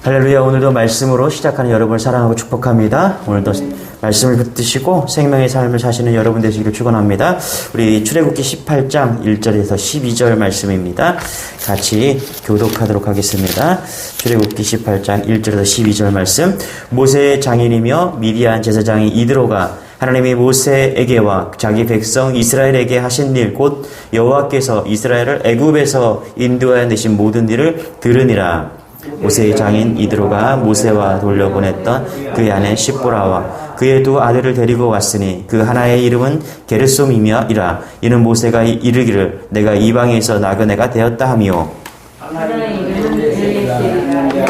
할렐루야. 오늘도 말씀으로 시작하는 여러분을 사랑하고 축복합니다. 오늘도 말씀을 붙드시고 생명의 삶을 사시는 여러분 되시기를 축원합니다. 우리 출애굽기 18장 1절에서 12절 말씀입니다. 같이 교독하도록 하겠습니다. 출애굽기 18장 1절에서 12절 말씀. 모세의 장인이며 미디안 제사장이 이드로가 하나님이 모세에게와 자기 백성 이스라엘에게 하신 일 곧 여호와께서 이스라엘을 애굽에서 인도하여 내신 모든 일을 들으니라. 모세의 장인 이드로가 모세와 돌려보냈던 그의 아내 시보라와 그의 두 아들을 데리고 왔으니 그 하나의 이름은 게르솜이며 이라. 이는 모세가 이르기를 내가 이방에서 나그네가 되었다 하미요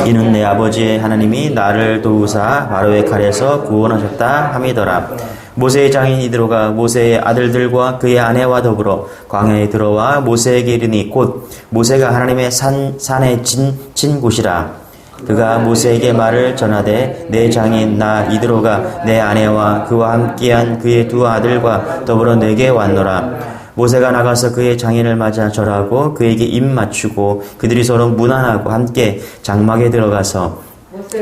이는 내 아버지의 하나님이 나를 도우사 바로의 칼에서 구원하셨다 함이더라. 모세의 장인 이드로가 모세의 아들들과 그의 아내와 더불어 광야에 들어와 모세에게 이르니 곧 모세가 하나님의 산에 진 곳이라. 그가 모세에게 말을 전하되 내 장인 나 이드로가 내 아내와 그와 함께한 그의 두 아들과 더불어 내게 왔노라. 모세가 나가서 그의 장인을 맞아 절하고 그에게 입 맞추고 그들이 서로 문안하고 함께 장막에 들어가서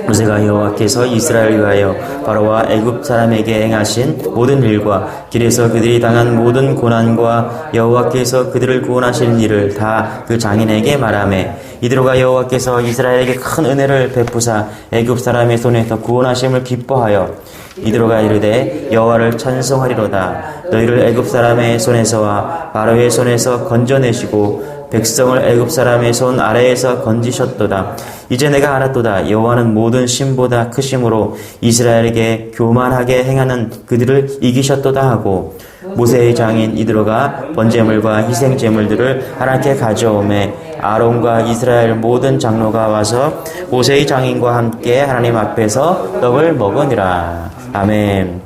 모세가 여호와께서 이스라엘을 위하여 바로와 애굽 사람에게 행하신 모든 일과 길에서 그들이 당한 모든 고난과 여호와께서 그들을 구원하시는 일을 다 그 장인에게 말하매 이드로가 여호와께서 이스라엘에게 큰 은혜를 베푸사 애굽 사람의 손에서 구원하심을 기뻐하여 이드로가 이르되 여호와를 찬송하리로다. 너희를 애굽 사람의 손에서와 바로의 손에서 건져내시고 백성을 애굽 사람의 손 아래에서 건지셨도다. 이제 내가 알았도다. 여호와는 모든 신보다 크심으로 이스라엘에게 교만하게 행하는 그들을 이기셨도다 하고 모세의 장인 이드로가 번제물과 희생제물들을 하나님께 가져오매 아론과 이스라엘 모든 장로가 와서 모세의 장인과 함께 하나님 앞에서 떡을 먹으니라. 아멘.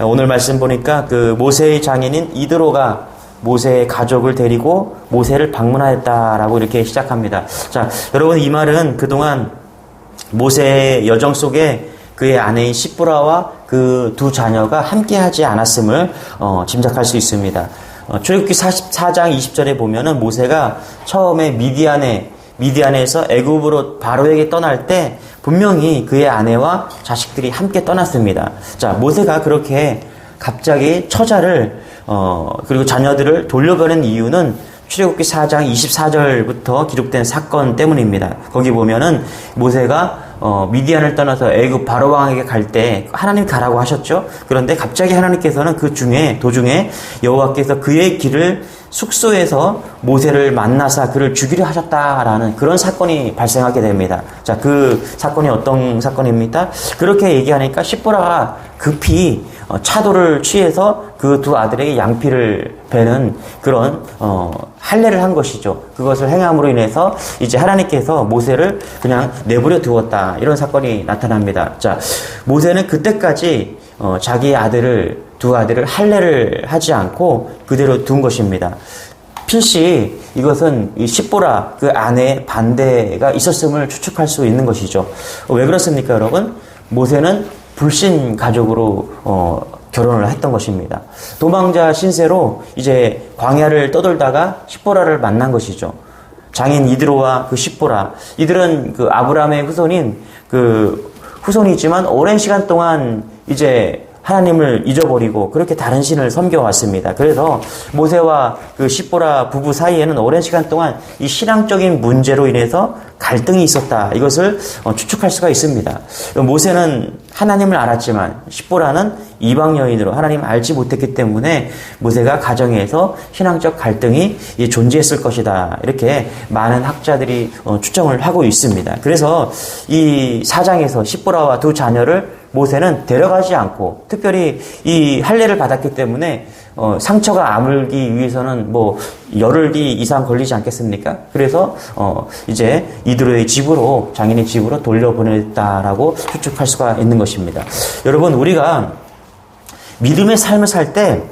오늘 말씀 보니까 그 모세의 장인인 이드로가 모세의 가족을 데리고 모세를 방문하였다라고 이렇게 시작합니다. 자, 여러분 이 말은 그동안 모세의 여정 속에 그의 아내인 시브라와 그 두 자녀가 함께하지 않았음을 짐작할 수 있습니다. 출애굽기 44장 20절에 보면은 모세가 처음에 미디안에서 애굽으로 바로에게 떠날 때 분명히 그의 아내와 자식들이 함께 떠났습니다. 자, 모세가 그렇게 갑자기 처자를 그리고 자녀들을 돌려보낸 이유는 출애굽기 4장 24절부터 기록된 사건 때문입니다. 거기 보면은 모세가 미디안을 떠나서 애굽 바로 왕에게 갈 때 하나님 가라고 하셨죠. 그런데 갑자기 하나님께서는 도중에 여호와께서 그의 길을 숙소에서 모세를 만나사 그를 죽이려 하셨다라는 그런 사건이 발생하게 됩니다. 자, 그 사건이 어떤 사건입니까? 그렇게 얘기하니까 시보라가 급히 차도를 취해서 그 두 아들에게 양피를 베는 그런 할례를 한 것이죠. 그것을 행함으로 인해서 이제 하나님께서 모세를 그냥 내버려 두었다, 이런 사건이 나타납니다. 자, 모세는 그때까지 자기 두 아들을 할례를 하지 않고 그대로 둔 것입니다. 필시 이것은 이 시보라 그 아내의 반대가 있었음을 추측할 수 있는 것이죠. 왜 그렇습니까, 여러분? 모세는 불신 가족으로 결혼을 했던 것입니다. 도망자 신세로 이제 광야를 떠돌다가 시보라를 만난 것이죠. 장인 이드로와 그 시보라, 이들은 그 아브라함의 후손이지만 오랜 시간 동안 이제 하나님을 잊어버리고 그렇게 다른 신을 섬겨왔습니다. 그래서 모세와 그 시보라 부부 사이에는 오랜 시간 동안 이 신앙적인 문제로 인해서 갈등이 있었다, 이것을 추측할 수가 있습니다. 모세는 하나님을 알았지만 시보라는 이방 여인으로 하나님을 알지 못했기 때문에 모세가 가정에서 신앙적 갈등이 존재했을 것이다, 이렇게 많은 학자들이 추정을 하고 있습니다. 그래서 이 사장에서 시보라와 두 자녀를 모세는 데려가지 않고, 특별히 이 할례를 받았기 때문에 상처가 아물기 위해서는 열흘이 이상 걸리지 않겠습니까? 그래서 이제 이드로의 집으로, 장인의 집으로 돌려보냈다라고 추측할 수가 있는 것입니다. 여러분, 우리가 믿음의 삶을 살 때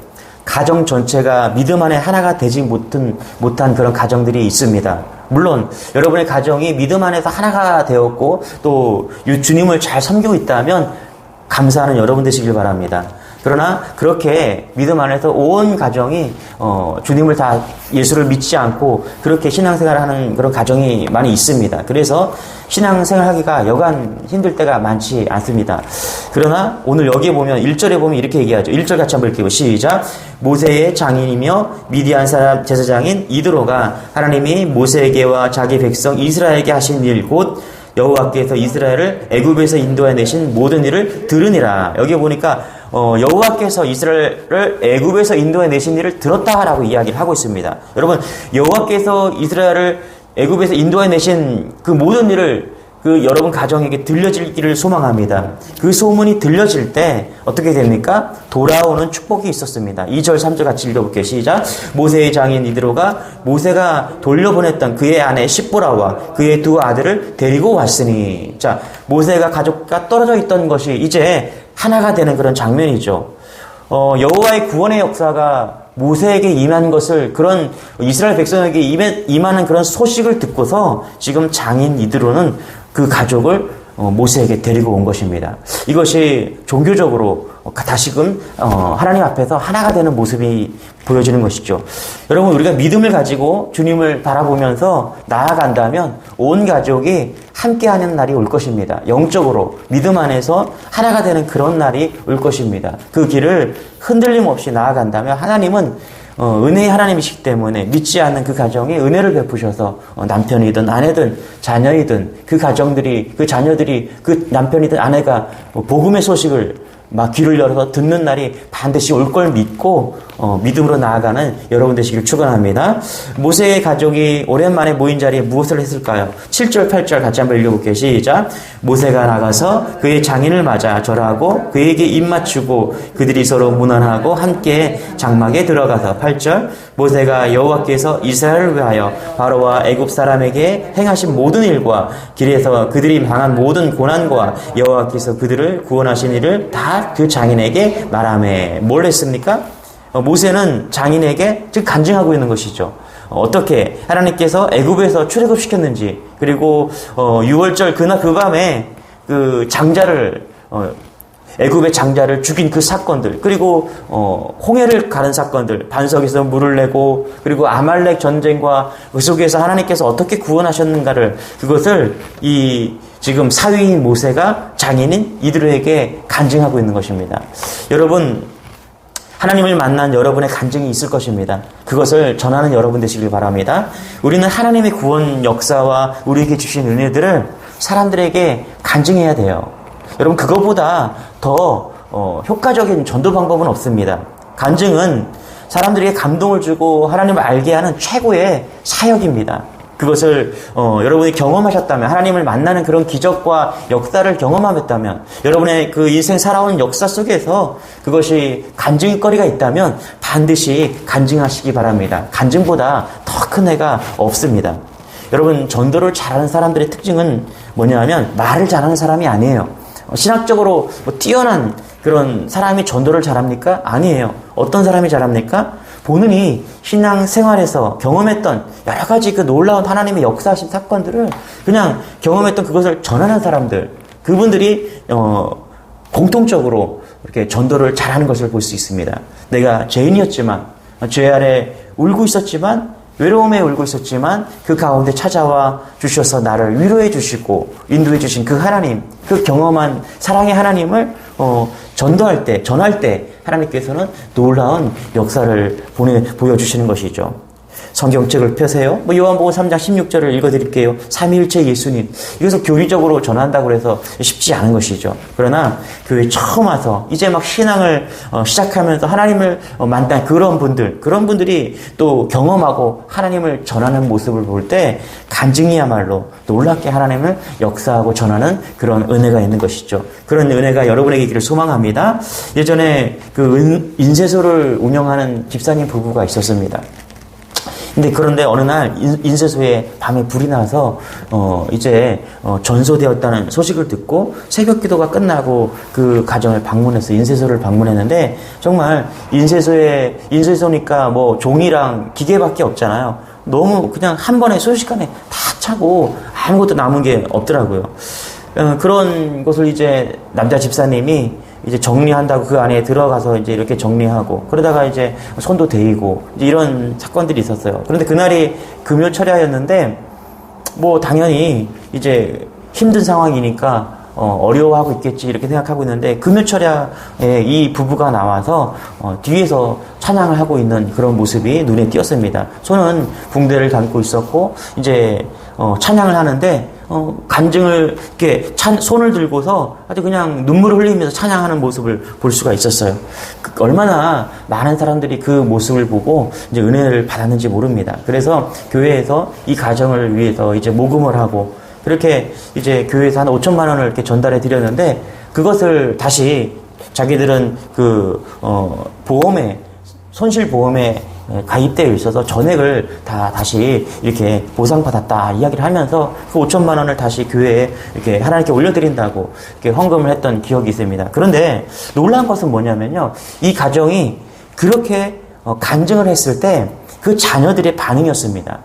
가정 전체가 믿음 안에 하나가 되지 못한 그런 가정들이 있습니다. 물론 여러분의 가정이 믿음 안에서 하나가 되었고 또 주님을 잘 섬기고 있다면 감사하는 여러분 되시길 바랍니다. 그러나 그렇게 믿음 안에서 온 가정이 주님을 다 예수를 믿지 않고 그렇게 신앙생활하는 그런 가정이 많이 있습니다. 그래서 신앙생활하기가 여간 힘들 때가 많지 않습니다. 그러나 오늘 여기에 보면 1절에 보면 이렇게 얘기하죠. 1절 같이 한번 읽게요. 시작. 모세의 장인이며 미디안 사람 제사장인 이드로가 하나님이 모세에게와 자기 백성 이스라엘에게 하신 일 곧 여호와께서 이스라엘을 애굽에서 인도해 내신 모든 일을 들으니라. 여기 보니까 여호와께서 이스라엘을 애굽에서 인도해 내신 일을 들었다라고 이야기를 하고 있습니다. 여러분, 여호와께서 이스라엘을 애굽에서 인도해 내신 그 모든 일을 그 여러분 가정에게 들려지기를 소망합니다. 그 소문이 들려질 때 어떻게 됩니까? 돌아오는 축복이 있었습니다. 2절 3절 같이 읽어볼게요. 시작. 모세의 장인 이드로가 모세가 돌려보냈던 그의 아내 십보라와 그의 두 아들을 데리고 왔으니. 자, 모세가 가족과 떨어져 있던 것이 이제 하나가 되는 그런 장면이죠. 여호와의 구원의 역사가 모세에게 임한 것을, 그런 이스라엘 백성에게 임하는 그런 소식을 듣고서 지금 장인 이드로는 그 가족을 모세에게 데리고 온 것입니다. 이것이 종교적으로 다시금 하나님 앞에서 하나가 되는 모습이 보여지는 것이죠. 여러분, 우리가 믿음을 가지고 주님을 바라보면서 나아간다면 온 가족이 함께하는 날이 올 것입니다. 영적으로 믿음 안에서 하나가 되는 그런 날이 올 것입니다. 그 길을 흔들림 없이 나아간다면 하나님은 은혜의 하나님이시기 때문에 믿지 않는 그 가정에 은혜를 베푸셔서 남편이든 아내든 자녀이든 그 가정들이, 그 자녀들이, 그 남편이든 아내가 복음의 소식을 막 귀를 열어서 듣는 날이 반드시 올 걸 믿고 믿음으로 나아가는 여러분 되시기를 축원합니다. 모세의 가족이 오랜만에 모인 자리에 무엇을 했을까요? 7절 8절 같이 한번 읽어볼게요. 시작. 모세가 나가서 그의 장인을 맞아 절하고 그에게 입 맞추고 그들이 서로 문안하고 함께 장막에 들어가서. 8절. 모세가 여호와께서 이스라엘을 위하여 바로와 애굽 사람에게 행하신 모든 일과 길에서 그들이 당한 모든 고난과 여호와께서 그들을 구원하신 일을 다 그 장인에게 말하매. 뭘 했습니까? 모세는 장인에게 지금 간증하고 있는 것이죠. 어떻게 하나님께서 애굽에서 출애굽시켰는지, 그리고 6월절 그날 그 밤에 그 장자를 애굽의 장자를 죽인 그 사건들, 그리고 홍해를 가른 사건들, 반석에서 물을 내고, 그리고 아말렉 전쟁과 그 속에서 하나님께서 어떻게 구원하셨는가를, 그것을 이 지금 사위인 모세가 장인인 이드로에게 간증하고 있는 것입니다. 여러분, 하나님을 만난 여러분의 간증이 있을 것입니다. 그것을 전하는 여러분 되시길 바랍니다. 우리는 하나님의 구원 역사와 우리에게 주신 은혜들을 사람들에게 간증해야 돼요. 여러분, 그거보다 더 효과적인 전도 방법은 없습니다. 간증은 사람들에게 감동을 주고 하나님을 알게 하는 최고의 사역입니다. 그것을 여러분이 경험하셨다면, 하나님을 만나는 그런 기적과 역사를 경험하셨다면, 여러분의 그 인생 살아온 역사 속에서 그것이 간증거리가 있다면 반드시 간증하시기 바랍니다. 간증보다 더 큰 애가 없습니다. 여러분, 전도를 잘하는 사람들의 특징은 뭐냐면 말을 잘하는 사람이 아니에요. 신학적으로 뛰어난 그런 사람이 전도를 잘합니까? 아니에요. 어떤 사람이 잘합니까? 본인이 신앙생활에서 경험했던 여러 가지 그 놀라운 하나님의 역사하신 사건들을 그냥 경험했던 그것을 전하는 사람들, 그분들이 공통적으로 이렇게 전도를 잘하는 것을 볼 수 있습니다. 내가 죄인이었지만, 죄 아래 울고 있었지만, 외로움에 울고 있었지만 그 가운데 찾아와 주셔서 나를 위로해 주시고 인도해 주신 그 하나님, 그 경험한 사랑의 하나님을 전할 때 하나님께서는 놀라운 역사를 보여주시는 것이죠. 성경책을 펴세요. 요한복음 3장 16절을 읽어드릴게요. 삼위일체 예수님. 이것을 교리적으로 전한다고 해서 쉽지 않은 것이죠. 그러나 교회 처음 와서 이제 막 신앙을 시작하면서 하나님을 만난 그런 분들이 또 경험하고 하나님을 전하는 모습을 볼 때 간증이야말로 놀랍게 하나님을 역사하고 전하는 그런 은혜가 있는 것이죠. 그런 은혜가 여러분에게 있기를 소망합니다. 예전에 그 인쇄소를 운영하는 집사님 부부가 있었습니다. 그런데 어느 날 인쇄소에 밤에 불이 나서 이제 전소되었다는 소식을 듣고 새벽 기도가 끝나고 그 가정을 방문해서 인쇄소를 방문했는데, 정말 인쇄소니까 뭐 종이랑 기계밖에 없잖아요. 너무 그냥 한 번에 순식간에 다 차고 아무것도 남은 게 없더라고요. 그런 것을 이제 남자 집사님이 이제 정리한다고 그 안에 들어가서 이제 이렇게 정리하고 그러다가 이제 손도 데이고 이제 이런 사건들이 있었어요. 그런데 그날이 금요철야였는데 뭐 당연히 이제 힘든 상황이니까 어려워하고 있겠지 이렇게 생각하고 있는데 금요철야에 이 부부가 나와서 뒤에서 찬양을 하고 있는 그런 모습이 눈에 띄었습니다. 손은 붕대를 감고 있었고 이제 찬양을 하는데 간증을 이렇게 손을 들고서 아주 그냥 눈물을 흘리면서 찬양하는 모습을 볼 수가 있었어요. 얼마나 많은 사람들이 그 모습을 보고 이제 은혜를 받았는지 모릅니다. 그래서 교회에서 이 가정을 위해서 이제 모금을 하고 그렇게 이제 교회에서 한 5천만 원을 이렇게 전달해 드렸는데 그것을 다시 자기들은 그 보험에 손실보험에 가입되어 있어서 전액을 다시 이렇게 보상받았다 이야기를 하면서 그 5천만 원을 다시 교회에 이렇게 하나님께 올려드린다고 이렇게 헌금을 했던 기억이 있습니다. 그런데 놀라운 것은 뭐냐면요. 이 가정이 그렇게 간증을 했을 때 그 자녀들의 반응이었습니다.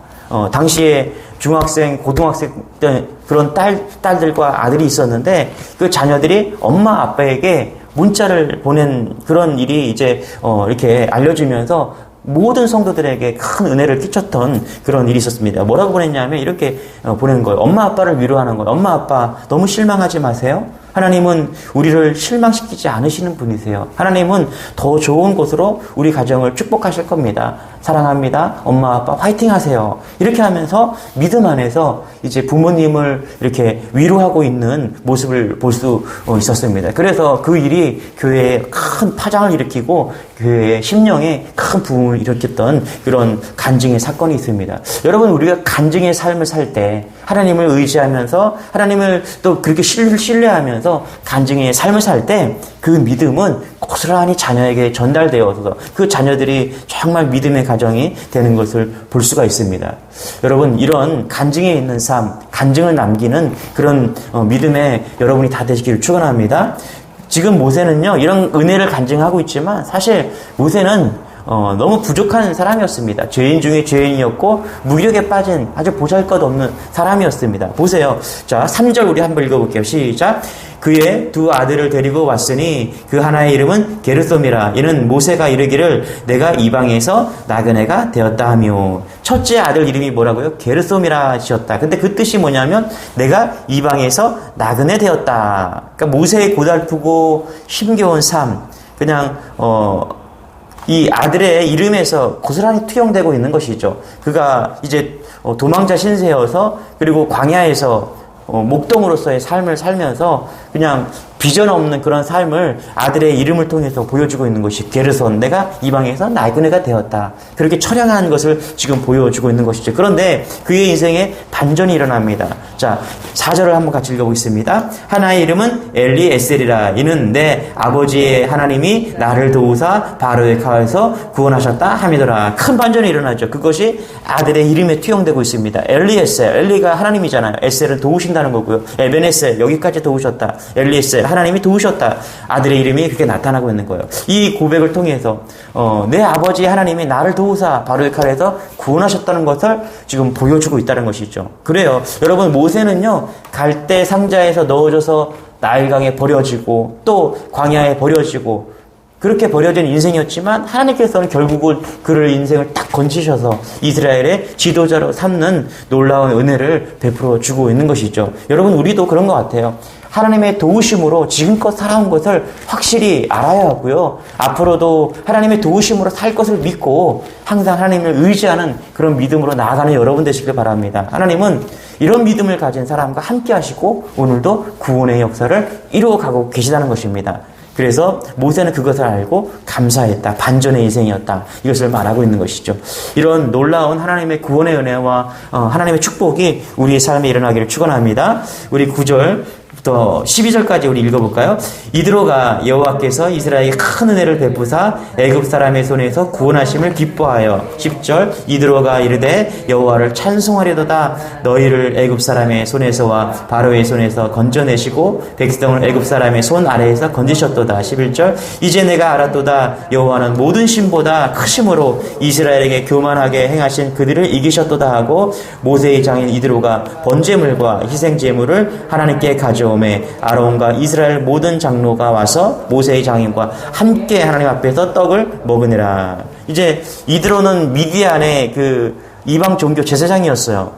당시에 중학생, 고등학생 그런 딸들과 아들이 있었는데 그 자녀들이 엄마 아빠에게 문자를 보낸 그런 일이 이제 이렇게 알려지면서 모든 성도들에게 큰 은혜를 끼쳤던 그런 일이 있었습니다. 뭐라고 보냈냐면 이렇게 보낸 거예요. 엄마 아빠를 위로하는 거예요. 엄마 아빠 너무 실망하지 마세요. 하나님은 우리를 실망시키지 않으시는 분이세요. 하나님은 더 좋은 곳으로 우리 가정을 축복하실 겁니다. 사랑합니다. 엄마 아빠 화이팅 하세요. 이렇게 하면서 믿음 안에서 이제 부모님을 이렇게 위로하고 있는 모습을 볼 수 있었습니다. 그래서 그 일이 교회에 큰 파장을 일으키고 교회의 심령에 큰 부흥을 일으켰던 그런 간증의 사건이 있습니다. 여러분 우리가 간증의 삶을 살 때 하나님을 의지하면서 하나님을 또 그렇게 신뢰하면서 간증의 삶을 살 때 그 믿음은 고스란히 자녀에게 전달되어서 그 자녀들이 정말 믿음의 가정이 되는 것을 볼 수가 있습니다. 여러분 이런 간증에 있는 삶, 간증을 남기는 그런 믿음의 여러분이 다 되시기를 축원합니다. 지금 모세는요 이런 은혜를 간증하고 있지만 사실 모세는 너무 부족한 사람이었습니다. 죄인 중에 죄인이었고 무력에 빠진 아주 보잘것없는 사람이었습니다. 보세요. 자, 3절 우리 한번 읽어볼게요. 시작. 그의 두 아들을 데리고 왔으니 그 하나의 이름은 게르솜이라. 이는 모세가 이르기를 내가 이방에서 나그네가 되었다 하며. 첫째 아들 이름이 뭐라고요? 게르솜이라 지었다. 근데 그 뜻이 뭐냐면 내가 이방에서 나그네 되었다. 그러니까 모세의 고달프고 힘겨운 삶, 그냥 이 아들의 이름에서 고스란히 투영되고 있는 것이죠. 그가 이제 도망자 신세여서 그리고 광야에서 목동으로서의 삶을 살면서 그냥 비전 없는 그런 삶을 아들의 이름을 통해서 보여주고 있는 것이 게르손, 내가 이방에서 나그네가 되었다. 그렇게 처량한 것을 지금 보여주고 있는 것이죠. 그런데 그의 인생에 반전이 일어납니다. 자, 4절을 한번 같이 읽어보겠습니다. 하나의 이름은 엘리에셀이라. 이는 내 아버지의 하나님이 나를 도우사 바로의 칼에서 구원하셨다 함이더라. 큰 반전이 일어나죠. 그것이 아들의 이름에 투영되고 있습니다. 엘리에셀, 엘리가 하나님이잖아요. 에셀은 도우신다는 거고요. 에베네셀, 여기까지 도우셨다. 엘리에셀, 하나님이 도우셨다. 아들의 이름이 그렇게 나타나고 있는 거예요. 이 고백을 통해서 내 아버지 하나님이 나를 도우사 바로의 칼에서 구원하셨다는 것을 지금 보여주고 있다는 것이죠. 그래요. 여러분 모세는요 갈대 상자에서 넣어져서 나일강에 버려지고 또 광야에 버려지고 그렇게 버려진 인생이었지만 하나님께서는 결국은 그를 인생을 딱 건지셔서 이스라엘의 지도자로 삼는 놀라운 은혜를 베풀어 주고 있는 것이죠. 여러분 우리도 그런 것 같아요. 하나님의 도우심으로 지금껏 살아온 것을 확실히 알아야 하고요. 앞으로도 하나님의 도우심으로 살 것을 믿고 항상 하나님을 의지하는 그런 믿음으로 나아가는 여러분 되시길 바랍니다. 하나님은 이런 믿음을 가진 사람과 함께 하시고 오늘도 구원의 역사를 이루어가고 계시다는 것입니다. 그래서 모세는 그것을 알고 감사했다. 반전의 인생이었다. 이것을 말하고 있는 것이죠. 이런 놀라운 하나님의 구원의 은혜와 하나님의 축복이 우리의 삶에 일어나기를 축원합니다. 우리 9절부터 12절까지 우리 읽어볼까요? 이드로가 여호와께서 이스라엘에게 큰 은혜를 베푸사 애굽 사람의 손에서 구원하심을 기뻐하여 10절 이드로가 이르되 여호와를 찬송하려도다. 너희를 애굽 사람의 손에서와 바로의 손에서 건져내시고 백성을 애굽 사람의 손 아래에서 건지셨도다. 11절 이제 내가 알았도다. 여호와는 모든 신보다 크심으로 이스라엘에게 교만하게 행하신 그들을 이기셨도다 하고 모세의 장인 이드로가 번제물과 희생제물을 하나님께 가져 오매 아론과 이스라엘 모든 장로가 와서 모세의 장인과 함께 하나님 앞에서 떡을 먹으니라. 이제 이드로는 미디안의 그 이방 종교 제사장이었어요.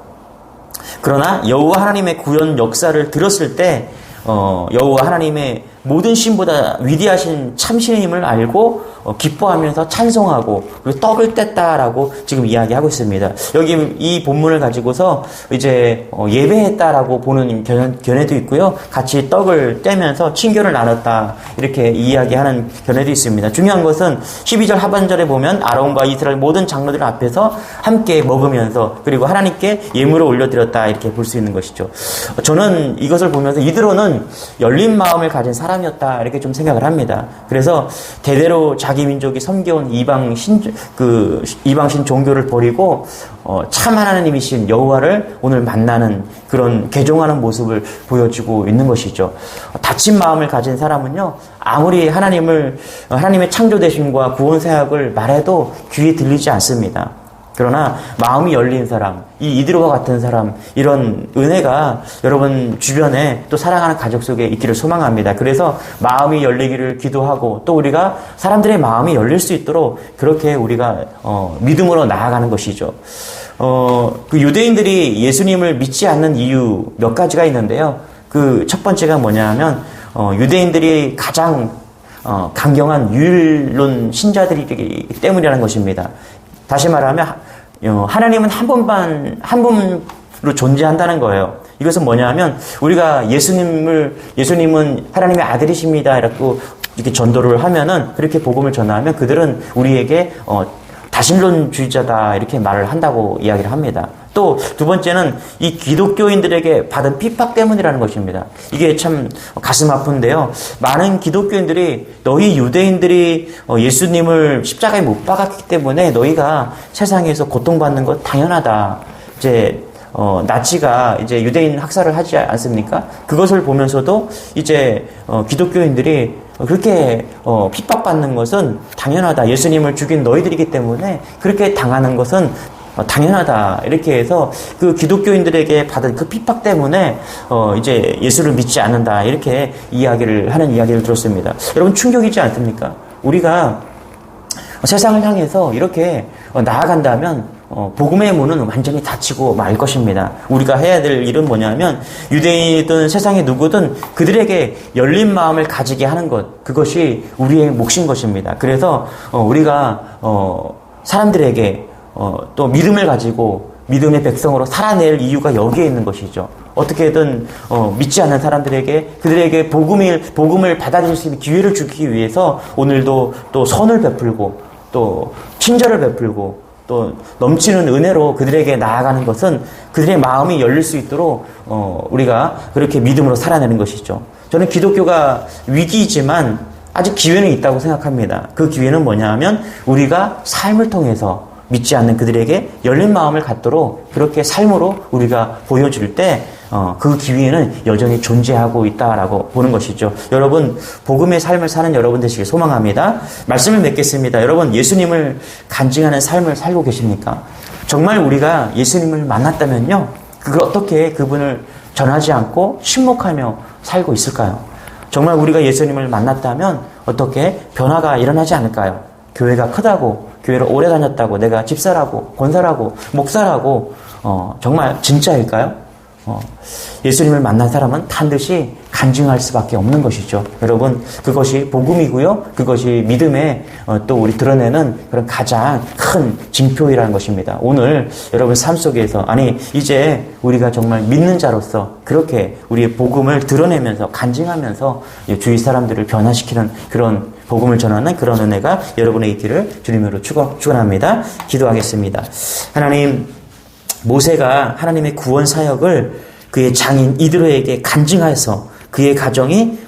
그러나 여호와 하나님의 구원 역사를 들었을 때 여호와 하나님의 모든 신보다 위대하신 참신임을 알고 기뻐하면서 찬송하고 그리고 떡을 뗐다라고 지금 이야기하고 있습니다. 여기 이 본문을 가지고서 이제 예배했다라고 보는 견해도 있고요. 같이 떡을 떼면서 친교를 나눴다 이렇게 이야기하는 견해도 있습니다. 중요한 것은 12절 하반절에 보면 아론과 이스라엘 모든 장로들 앞에서 함께 먹으면서 그리고 하나님께 예물을 올려드렸다 이렇게 볼 수 있는 것이죠. 저는 이것을 보면서 이드로는 열린 마음을 가진 사람이었다 이렇게 좀 생각을 합니다. 그래서 대대로 자기 민족이 섬겨온 이방신 종교를 버리고 참 하나님이신 여호와를 오늘 만나는 그런 개종하는 모습을 보여주고 있는 것이죠. 닫힌 마음을 가진 사람은요, 아무리 하나님의 창조되심과 구원 사역을 말해도 귀에 들리지 않습니다. 그러나 마음이 열린 사람, 이 이드로와 같은 사람, 이런 은혜가 여러분 주변에 또 사랑하는 가족 속에 있기를 소망합니다. 그래서 마음이 열리기를 기도하고 또 우리가 사람들의 마음이 열릴 수 있도록 그렇게 우리가 믿음으로 나아가는 것이죠. 그 유대인들이 예수님을 믿지 않는 이유 몇 가지가 있는데요. 그 첫 번째가 뭐냐 하면 유대인들이 가장 강경한 유일론 신자들이기 때문이라는 것입니다. 다시 말하면 하나님은 한 분으로 존재한다는 거예요. 이것은 뭐냐 하면 우리가 예수님은 하나님의 아들이십니다 이렇게 전도를 하면은 그렇게 복음을 전하면 그들은 우리에게 다신론주의자다 이렇게 말을 한다고 이야기를 합니다. 또 두 번째는 이 기독교인들에게 받은 핍박 때문이라는 것입니다. 이게 참 가슴 아픈데요. 많은 기독교인들이 너희 유대인들이 예수님을 십자가에 못 박았기 때문에 너희가 세상에서 고통받는 것 당연하다. 이제 나치가 이제 유대인 학살을 하지 않습니까? 그것을 보면서도 이제 기독교인들이 그렇게 핍박받는 것은 당연하다. 예수님을 죽인 너희들이기 때문에 그렇게 당하는 것은 당연하다. 이렇게 해서 그 기독교인들에게 받은 그 핍박 때문에 이제 예수를 믿지 않는다. 이렇게 하는 이야기를 들었습니다. 여러분 충격이지 않습니까? 우리가 세상을 향해서 이렇게 나아간다면 복음의 문은 완전히 닫히고 말 것입니다. 우리가 해야 될 일은 뭐냐면 유대인이든 세상의 누구든 그들에게 열린 마음을 가지게 하는 것, 그것이 우리의 몫인 것입니다. 그래서 우리가 사람들에게 또 믿음을 가지고 믿음의 백성으로 살아낼 이유가 여기에 있는 것이죠. 어떻게든 믿지 않는 사람들에게 그들에게 복음을 받아들일 수 있는 기회를 주기 위해서 오늘도 또 선을 베풀고 또 친절을 베풀고 또 넘치는 은혜로 그들에게 나아가는 것은 그들의 마음이 열릴 수 있도록 우리가 그렇게 믿음으로 살아내는 것이죠. 저는 기독교가 위기이지만 아직 기회는 있다고 생각합니다. 그 기회는 뭐냐 하면 우리가 삶을 통해서 믿지 않는 그들에게 열린 마음을 갖도록 그렇게 삶으로 우리가 보여줄 때 그 기회는 여전히 존재하고 있다라고 보는 것이죠. 여러분 복음의 삶을 사는 여러분 되시길 소망합니다. 말씀을 맺겠습니다. 여러분 예수님을 간증하는 삶을 살고 계십니까? 정말 우리가 예수님을 만났다면요, 그걸 어떻게 그분을 전하지 않고 침묵하며 살고 있을까요? 정말 우리가 예수님을 만났다면 어떻게 변화가 일어나지 않을까요? 교회가 크다고, 교회를 오래 다녔다고, 내가 집사라고, 권사라고, 목사라고 정말 진짜일까요? 예수님을 만난 사람은 반드시 간증할 수밖에 없는 것이죠. 여러분 그것이 복음이고요. 그것이 믿음에 또 우리 드러내는 그런 가장 큰 징표이라는 것입니다. 오늘 여러분 삶 속에서 이제 우리가 정말 믿는 자로서 그렇게 우리의 복음을 드러내면서 간증하면서 주위 사람들을 변화시키는 그런 복음을 전하는 그런 은혜가 여러분의 있기를 주님으로 축원합니다. 기도하겠습니다. 하나님, 모세가 하나님의 구원 사역을 그의 장인 이드로에게 간증해서 그의 가정이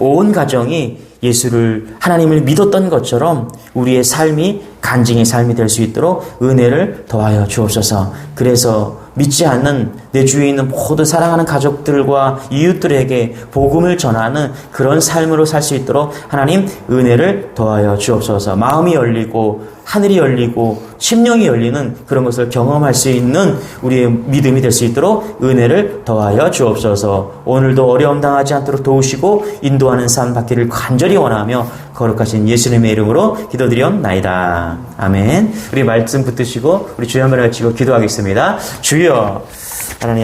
온 가정이 예수를 하나님을 믿었던 것처럼 우리의 삶이 간증의 삶이 될 수 있도록 은혜를 더하여 주옵소서. 그래서 믿지 않는 내 주위에 있는 모든 사랑하는 가족들과 이웃들에게 복음을 전하는 그런 삶으로 살 수 있도록 하나님 은혜를 더하여 주옵소서. 마음이 열리고 하늘이 열리고 심령이 열리는 그런 것을 경험할 수 있는 우리의 믿음이 될 수 있도록 은혜를 더하여 주옵소서. 오늘도 어려움 당하지 않도록 도우시고 인도하는 삶 받기를 간절히 원하며 거룩하신 예수님의 이름으로 기도드리옵나이다. 아멘. 우리 말씀 붙드시고 우리 주여 한번 외치고 기도하겠습니다. 주여 하나님